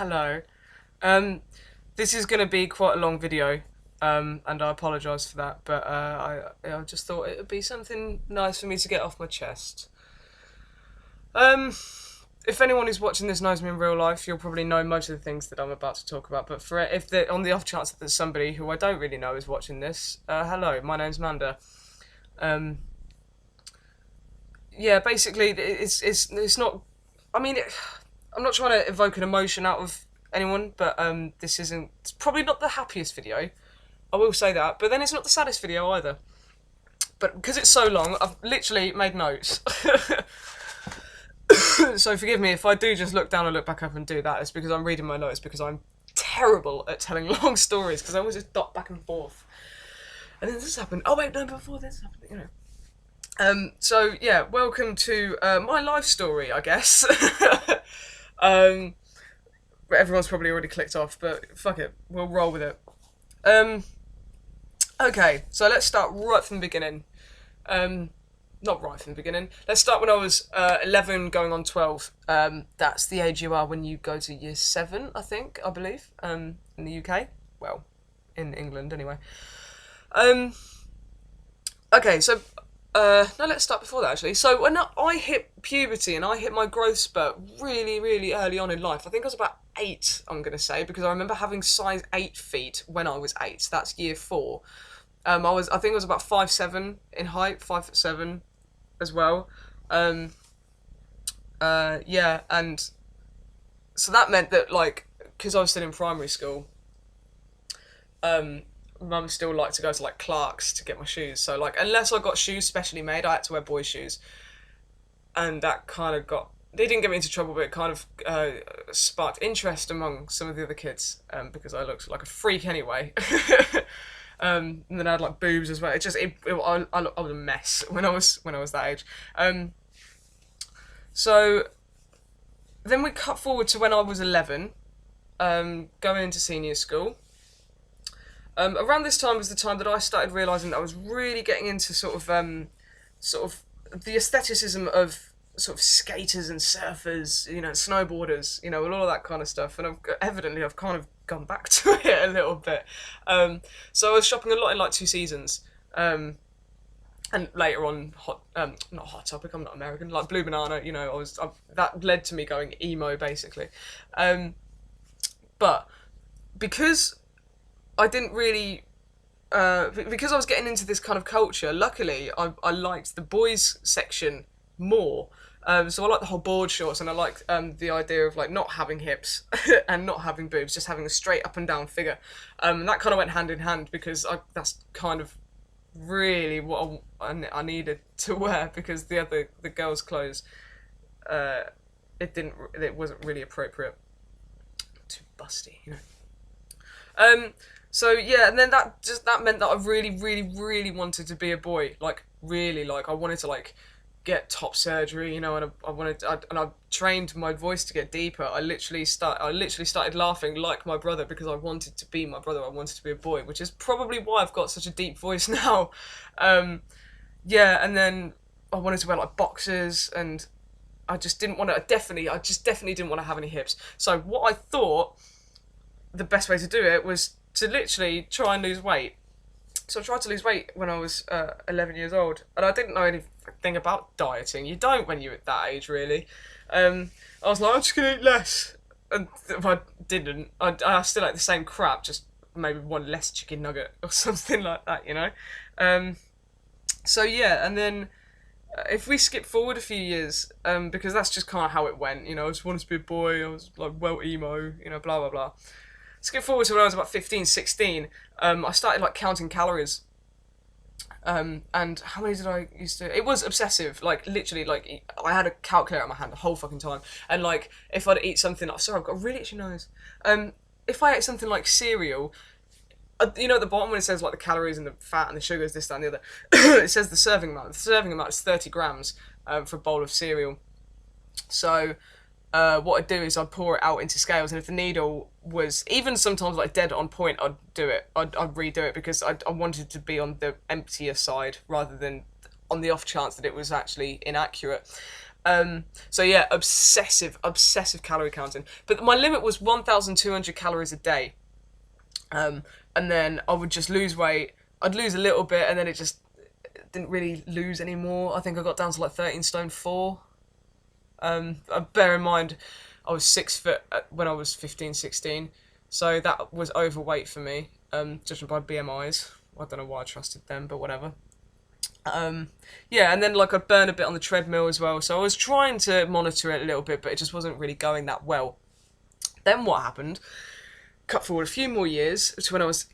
Hello. This is going to be quite a long video, and I apologise for that, but I just thought it would be something nice for me to get off my chest. Um, if anyone who's watching this knows me in real life, you'll probably know most of the things that I'm about to talk about. But on the off chance that there's somebody who I don't really know is watching this, hello, my name's Manda. Um, yeah, basically, it's not. I mean, I'm not trying to evoke an emotion out of anyone, but this isn't. It's probably not the happiest video. I will say that, but then it's not the saddest video either. But because it's so long, I've literally made notes. So forgive me if I do just look down and look back up and do that. It's because I'm reading my notes because I'm terrible at telling long stories because I always just dot back and forth. And then this happened. Oh wait, no, before this happened, So yeah, welcome to my life story, I guess. um, Everyone's probably already clicked off, but fuck it, we'll roll with it. Um, okay, so let's start right from the beginning. Not right from the beginning. Let's start when I was 11, going on 12. That's the age you are when you go to year 7, I believe, in the UK. Well, in England, anyway. Um, okay, so no, let's start before that actually. So when I hit puberty and I hit my growth spurt really, really early on in life, I think I was about 8, I'm going to say, because I remember having size 8 feet when I was 8. That's year 4. I think I was about 5'7" in height, 5'7" as well. Yeah, and so that meant that, like, because I was still in primary school, um, mum still liked to go to like Clark's to get my shoes. So like, unless I got shoes specially made, I had to wear boys' shoes, and that kind of got. They didn't get me into trouble, but it kind of sparked interest among some of the other kids because I looked like a freak anyway. And then I had like boobs as well. I was a mess when I was that age. So then we cut forward to when I was 11, going into senior school. Around this time was the time that I started realizing that I was really getting into sort of the aestheticism of sort of skaters and surfers, snowboarders, and all of that kind of stuff. And I've kind of gone back to it a little bit. So I was shopping a lot in like Two Seasons, and later on, not Hot Topic. I'm not American. Like Blue Banana, that led to me going emo basically. But because I didn't really. Because I was getting into this kind of culture, luckily I liked the boys section more. So I like the whole board shorts, and I like the idea of like not having hips and not having boobs, just having a straight up and down figure. And that kind of went hand in hand because that's kind of really what I needed to wear because the girls' clothes, it wasn't really appropriate. Too busty. So yeah, and then that meant that I really, really, really wanted to be a boy. Like really, like I wanted to like get top surgery, and I trained my voice to get deeper. I literally started laughing like my brother because I wanted to be my brother. I wanted to be a boy, which is probably why I've got such a deep voice now. Yeah, and then I wanted to wear like boxers, and I just didn't want to. I just definitely didn't want to have any hips. So what I thought the best way to do it was to literally try and lose weight. So I tried to lose weight when I was 11 years old, and I didn't know anything about dieting. You don't when you're at that age, really. I was like, I'm just gonna eat less, and if I didn't, I still ate the same crap, just maybe one less chicken nugget or something like that, So yeah, and then if we skip forward a few years, because that's just kind of how it went. I just wanted to be a boy. I was like well emo, blah blah blah. Skip forward to when I was about 15, 16, I started like counting calories. And how many did I used to? It was obsessive, like literally, like I had a calculator in my hand the whole fucking time. And like if I'd eat something, sorry, I've got a really itchy nose. If I ate something like cereal, at the bottom when it says like the calories and the fat and the sugars, this, that, and the other, it says the serving amount. The serving amount is 30 grams for a bowl of cereal. So what I'd do is I'd pour it out into scales, and if the needle was even sometimes like dead on point, I'd do it. I'd redo it because I wanted to be on the emptier side rather than on the off chance that it was actually inaccurate. So yeah, obsessive calorie counting. But my limit was 1,200 calories a day. Um, and then I would just lose weight. I'd lose a little bit, and then it just didn't really lose anymore. I think I got down to like 13 stone 4. Bear in mind, I was 6 foot when I was 15, 16. So that was overweight for me, judging by BMIs. I don't know why I trusted them, but whatever. Um, yeah, and then like I'd burn a bit on the treadmill as well. So I was trying to monitor it a little bit, but it just wasn't really going that well. Then what happened? Cut forward a few more years to when I was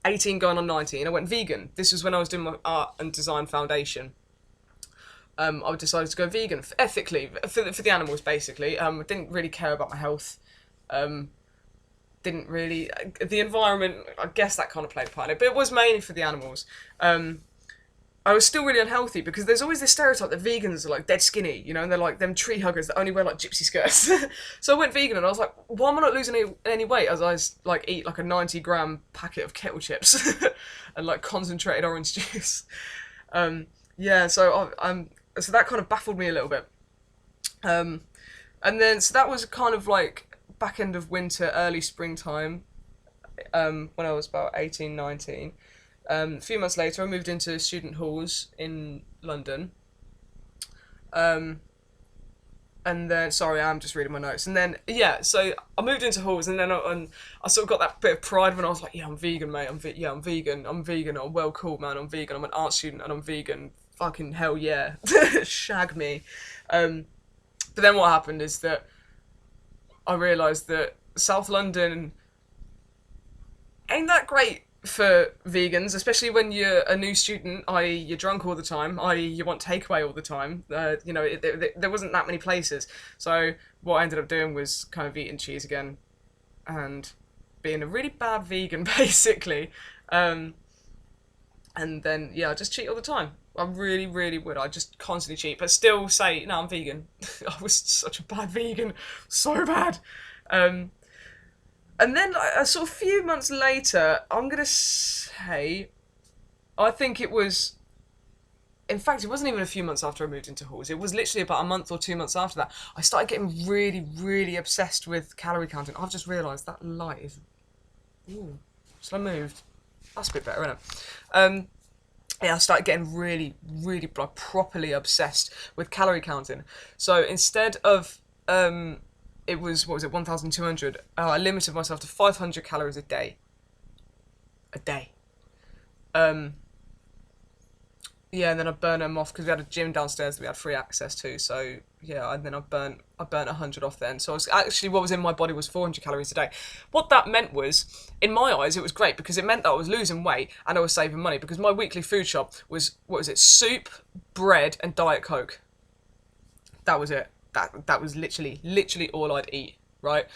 18 going on 19. I went vegan. This was when I was doing my art and design foundation. I decided to go vegan ethically for the animals, basically. I didn't really care about my health. Um, didn't really the environment. I guess that kind of played a part in it, but it was mainly for the animals. I was still really unhealthy because there's always this stereotype that vegans are like dead skinny, you know, and they're like them tree huggers that only wear like gypsy skirts. So I went vegan and I was like, why am I not losing any weight as I like eat like a 90-gram packet of kettle chips and like concentrated orange juice. Yeah, so that kind of baffled me a little bit. Um, and then so that was kind of like back end of winter, early springtime, when I was about 18, 19. A few months later, I moved into student halls in London. Um, and then, sorry, I'm just reading my notes. And then, yeah, so I moved into halls, and then I sort of got that bit of pride when I was like, yeah, I'm vegan, mate. I'm vegan. I'm vegan. I'm well cool, man. I'm vegan. I'm an art student, and I'm vegan. Fucking hell yeah. Shag me. But then what happened is that I realised that South London ain't that great for vegans, especially when you're a new student, i.e. you're drunk all the time, i.e. you want takeaway all the time. There wasn't that many places. So what I ended up doing was kind of eating cheese again and being a really bad vegan, basically. Um, and then, yeah, I just cheat all the time. I really, really would. I just constantly cheat, but still say, no, I'm vegan. I was such a bad vegan. So bad. Um, and then a sort of few months later, I'm gonna say, I think it was. In fact, it wasn't even a few months after I moved into halls. It was literally about a month or 2 months after that. I started getting really, really obsessed with calorie counting. I've just realised that light is. Ooh, so I moved. That's a bit better, isn't it? Yeah, I started getting really, really properly obsessed with calorie counting. So instead of it was what was it 1,200. I limited myself to 500 calories a day. A day. Um, yeah, and then I burn them off because we had a gym downstairs that we had free access to. So yeah, and then I burnt 100 off then. So I was actually what was in my body was 400 calories a day. What that meant was, in my eyes, it was great because it meant that I was losing weight and I was saving money because my weekly food shop was what was it, soup, bread, and Diet Coke. That was it. That was literally all I'd eat, right?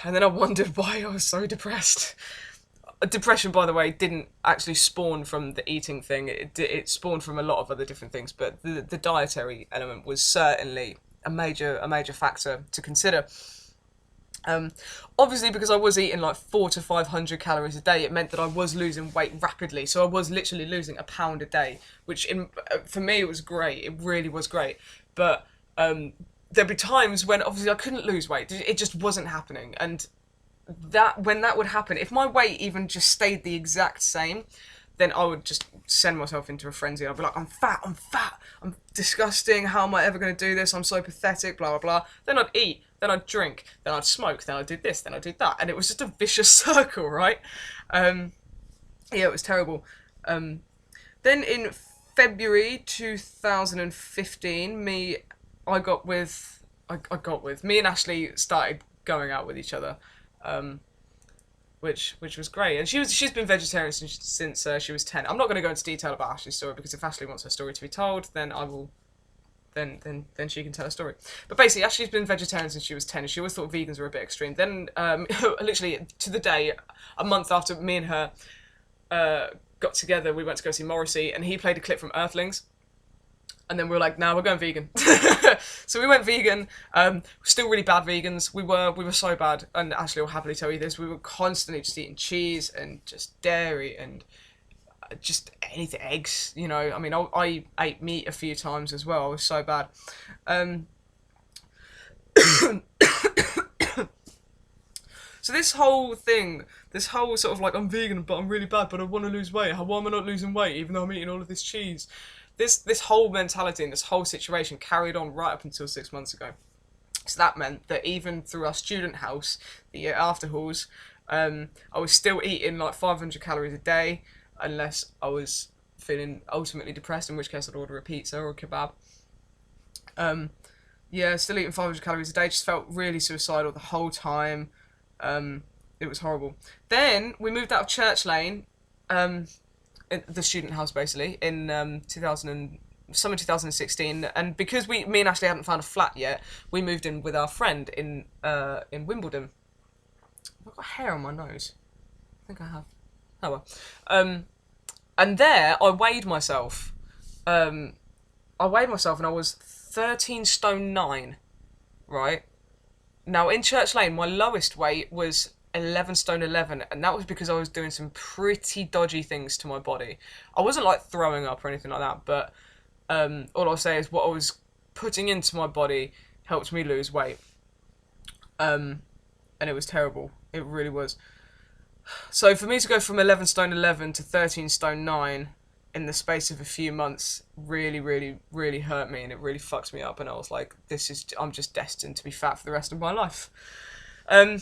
And then I wondered why I was so depressed. Depression, by the way, didn't actually spawn from the eating thing. It spawned from a lot of other different things, but the dietary element was certainly a major factor to consider. Um, Obviously, because I was eating like 400 to 500 calories a day, it meant that I was losing weight rapidly. So I was literally losing a pound a day, which for me it was great. It really was great. But there'd be times when obviously I couldn't lose weight. It just wasn't happening, and that when that would happen, if my weight even just stayed the exact same, then I would just send myself into a frenzy. I'd be like, I'm fat, I'm disgusting, how am I ever going to do this? I'm so pathetic, blah, blah, blah. Then I'd eat, then I'd drink, then I'd smoke, then I'd do this, then I'd do that. And it was just a vicious circle, right? Yeah, it was terrible. Then in February 2015, me and Ashley started going out with each other. Um, which was great. And she's been vegetarian since she was 10. I'm not going to go into detail about Ashley's story because if Ashley wants her story to be told, then I will. Then she can tell her story. But basically, Ashley's been vegetarian since she was 10, and she always thought vegans were a bit extreme. Then, literally to the day, a month after me and her got together, we went to go see Morrissey, and he played a clip from Earthlings. And then we were like, "No, we're going vegan." So we went vegan. Still really bad vegans. We were so bad, and Ashley will happily tell you this. We were constantly just eating cheese and just dairy and just anything, eggs, you know. I mean, I ate meat a few times as well. I was so bad. Um, so this whole thing, this whole sort of like, I'm vegan, but I'm really bad, but I want to lose weight. Why am I not losing weight, even though I'm eating all of this cheese? This whole mentality and this whole situation carried on right up until 6 months ago. So that meant that even through our student house, the year after halls, I was still eating like 500 calories a day, unless I was feeling ultimately depressed, in which case I'd order a pizza or a kebab. Um, yeah, still eating 500 calories a day. Just felt really suicidal the whole time. Um, it was horrible. Then we moved out of Church Lane, um, in the student house basically, in 2016, and because me and Ashley hadn't found a flat yet, we moved in with our friend in Wimbledon. I've got hair on my nose. I think I have. Oh well. And there I weighed myself. Um, I weighed myself and I was 13 stone 9, right? Now in Church Lane, my lowest weight was 11 stone 11, and that was because I was doing some pretty dodgy things to my body. I wasn't like throwing up or anything like that, but all I'll say is what I was putting into my body helped me lose weight. And it was terrible. It really was. So for me to go from 11 stone 11 to 13 stone 9 in the space of a few months really, really, really hurt me, and it really fucked me up. And I was like, I'm just destined to be fat for the rest of my life. Um,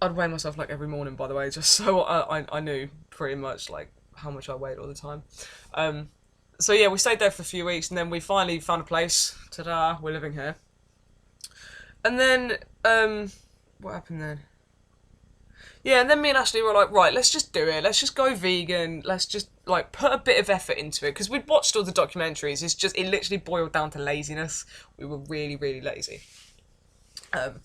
I'd weigh myself like every morning, by the way, just so I knew pretty much like how much I weighed all the time. Um, so yeah, we stayed there for a few weeks, and then we finally found a place. Ta-da, we're living here. And then, what happened then? Yeah, and then me and Ashley were like, right, let's just do it. Let's just go vegan. Let's just like put a bit of effort into it, because we'd watched all the documentaries. It literally boiled down to laziness. We were really, really lazy. Um,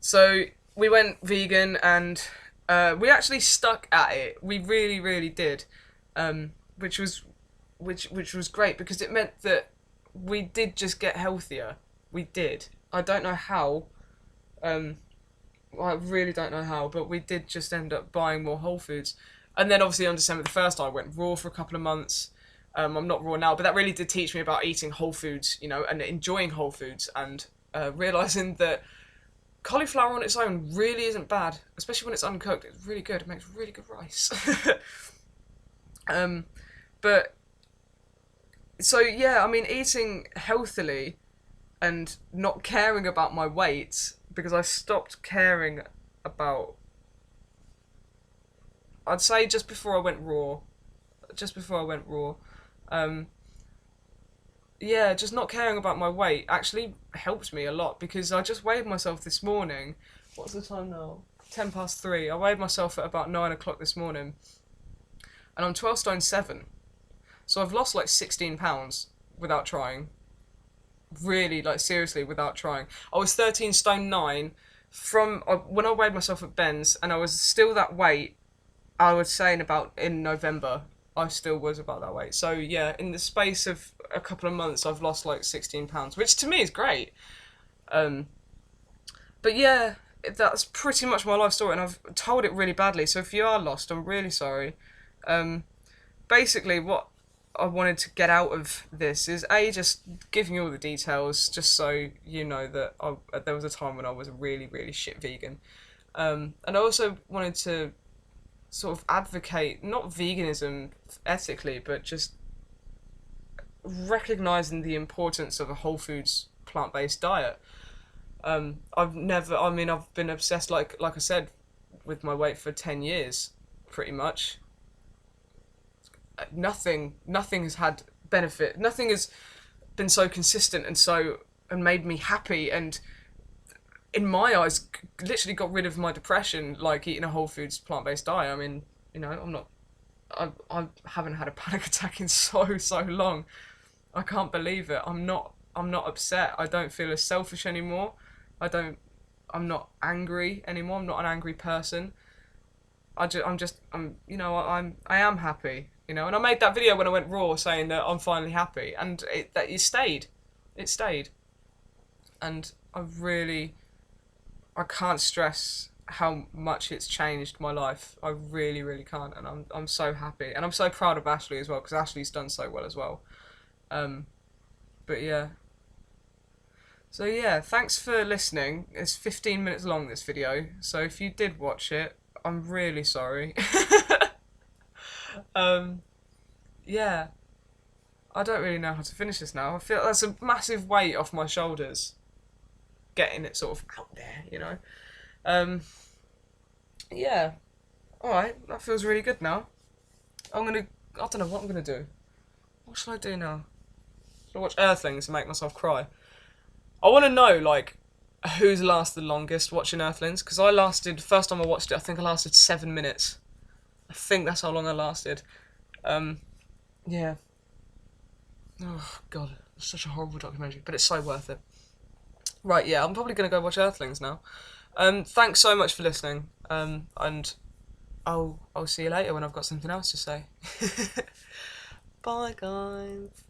so we went vegan, and we actually stuck at it. We really, really did, which was which was great, because it meant that we did just get healthier. We did. I don't know how. Um, I really don't know how, but we did just end up buying more Whole Foods. And then obviously on December the 1st, I went raw for a couple of months. I'm not raw now, but that really did teach me about eating whole foods, you know, and enjoying whole foods, and realising that cauliflower on its own really isn't bad, especially when it's uncooked. It's really good. It makes really good rice. um, but, so yeah, I mean, eating healthily and not caring about my weight, because I stopped caring about, I'd say just before I went raw. Just before I went raw. Um, yeah, just not caring about my weight actually helped me a lot, because I just weighed myself this morning. What's the time now? 3:10. I weighed myself at about 9 o'clock this morning, and I'm 12 stone 7. So I've lost like 16 pounds without trying. Really, like seriously, without trying. I was 13 stone 9 from when I weighed myself at Ben's, and I was still that weight. I would say in November, I still was about that weight. So yeah, in the space of a couple of months, I've lost like 16 pounds, which to me is great. Um, but yeah, that's pretty much my life story, and I've told it really badly. So if you are lost, I'm really sorry. Um, basically, what I wanted to get out of this is just giving you all the details, just so you know that there was a time when I was a really, really shit vegan. And I also wanted to sort of advocate not veganism ethically, but just recognizing the importance of a whole foods plant-based diet. I've been obsessed, like I said, with my weight for 10 years, pretty much. Nothing has had benefit. Nothing has been so consistent and made me happy, and in my eyes, literally got rid of my depression, like eating a whole foods plant-based diet. I mean, you know, I haven't had a panic attack in so long. I can't believe it. I'm not upset. I don't feel as selfish anymore. I'm not angry anymore. I'm not an angry person. I am happy, you know. And I made that video when I went raw saying that I'm finally happy, and it stayed. And I can't stress how much it's changed my life. I really, really can't, and I'm so happy, and I'm so proud of Ashley as well because Ashley's done so well as well. Um, but yeah, so yeah, thanks for listening. It's 15 minutes long, this video, so if you did watch it, I'm really sorry. um, yeah, I don't really know how to finish this now. I feel that's a massive weight off my shoulders, getting it sort of out there, you know. Um, yeah, all right, that feels really good now. I'm gonna. I don't know what I'm gonna do. What should I do now? Should I watch Earthlings and make myself cry? I want to know like who's lasted the longest watching Earthlings because I lasted first time I watched it. I think I lasted 7 minutes. I think that's how long I lasted. Um, yeah. Oh god, it's such a horrible documentary, but it's so worth it. Right, yeah, I'm probably gonna go watch Earthlings now. Thanks so much for listening. And I'll see you later when I've got something else to say. Bye, guys.